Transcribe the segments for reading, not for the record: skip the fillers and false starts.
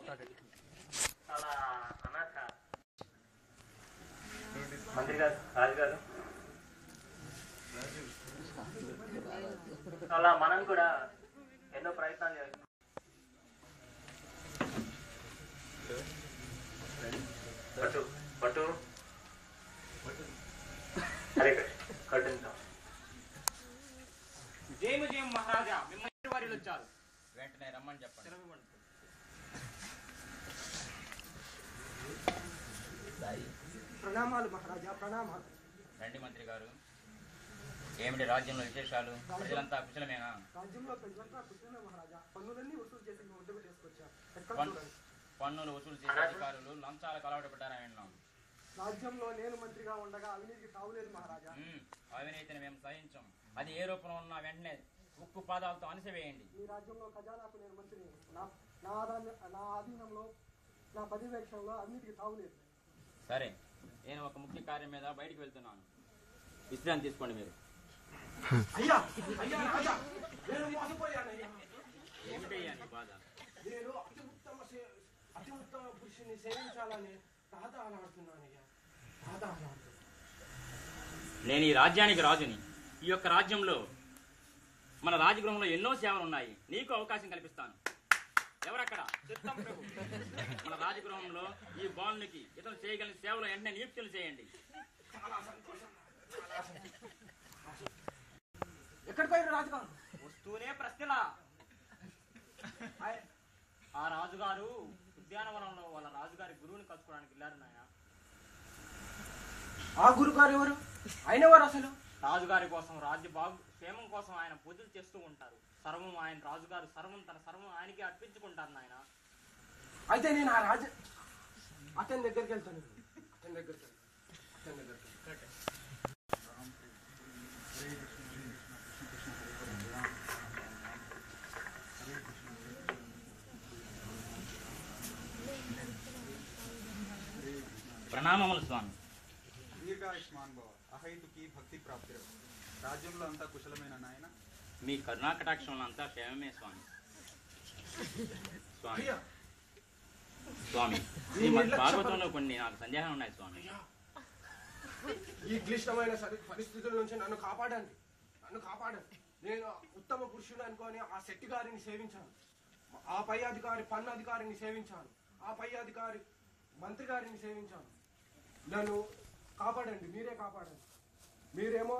చాలా అనాథ మంత్రి గారు, రాజు గారు, అలా మనం కూడా ఎన్నో ప్రయత్నాలు చేస్తాం. పట్టు పట్టు హరే కృష్ణ కట్టించాం. జయము జయము మహారాజా, మిమ్మల్ని వారిలో వచ్చారు. వెంటనే రమ్మని చెప్పండి. ప్రణామాలు మహారాజా, ప్రణామాలు. రండి మంత్రి గారు. ఏమిటి రాజ్యంలో విశేషాలు? ప్రజలంతా కుశలమేనా? రాజ్యంలో ప్రజలంతా కుశలమే మహారాజా. పన్నులన్నీ వసూలు చేసి మీ ఒడ్డుకు తీసుకొచ్చారు. పన్నులు వసూలు చేసే అధికారులు లంచాలకు అలవాటు పడ్డారని విన్నాం. రాజ్యంలో నేను మంత్రిగా ఉండగా అవినీతికి తావులేదు మహారాజా. అవినీతిని మేము సహించాం. అది ఏ రూపంలో ఉన్నా వెంటనే ఉక్కు పాదాలతో అణిసివేయండి. ఈ రాజ్యంలో ఖజానాకు నేను మంత్రిని. నా ఆధీనంలో నా పర్యవేక్షణలో అవినీతికి తావులేదు. సరే, నేను ఒక ముఖ్య కార్యం మీద బయటికి వెళ్తున్నాను. విశ్రాంతి తీసుకోండి మీరు. అయ్యా అయ్యా రాజా, నేను మోసపోయానయ్యా. ఏమిటయ్యా నీ బాధ? నేను అతి ఉత్తమ పురుషుని సేవించాలని రాధాలాడుతున్నానయ్యా, రాధాలాడుతున్నాను. నేను ఈ రాజ్యానికి రాజుని. ఈ యొక్క రాజ్యంలో మన రాజగృహంలో ఎన్నో సేవలు ఉన్నాయి. నీకు అవకాశం కల్పిస్తాను. ఎవరక్కడ? చిత్తం ప్రభు. మన రాజగృహంలో ఈ బాలునికి ఇతను చేయగలిగిన సేవలు వెంటనే నియుక్తులు చేయండి. చాలా సంతోషం, చాలా సంతోషం. ఎక్కడికి పోయారు రాజుగారు? వస్తూనే ప్రశ్నలా. ఆ రాజుగారు ఉద్యానవనంలో వాళ్ళ రాజుగారి గురువుని కలుసుకోవడానికి వెళ్ళారు నాయన. ఆ గురుగారు ఎవరు? ఆయన ఎవరు అసలు? రాజుగారి కోసం, రాజ్య క్షేమం కోసం ఆయన పూజలు చేస్తూ ఉంటారు. సర్వం ఆయన రాజుగారు తన సర్వం ఆయనకి అర్పించుకుంటారు నాయన. అయితే నేను ఆ రాజు అతని దగ్గరికి వెళ్తాను. అతని దగ్గరికి ప్రణామములు స్వామి. దీర్ఘాయుష్మాన్ భవ. అహైతుకి భక్తి ప్రాప్తి. రాజ్యంలో అంతా కుశలమైన నాయన? మీ కరుణాకటాక్షంలో అంతా క్షేమమే స్వామి. స్వామి స్వామి శ్రీమద్ భాగవతంలో కొన్ని నాకు సందేహాలు ఉన్నాయి స్వామి. ఈ క్లిష్టమైన పరిస్థితుల నుంచి నన్ను కాపాడండి, నన్ను కాపాడండి. నేను ఉత్తమ పురుషుడు అనుకొని ఆ శెట్టి గారిని సేవించాను. ఆ పై అధికారి పన్ను అధికారిని సేవించాను. ఆ పై అధికారి మంత్రి గారిని సేవించాను. నన్ను కాపాడండి, మీరే కాపాడండి. మీరేమో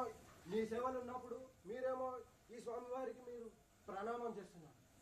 మీ సేవలు ఉన్నప్పుడు మీరేమో ఈ స్వామివారికి మీరు ప్రణామం చేస్తున్నారు.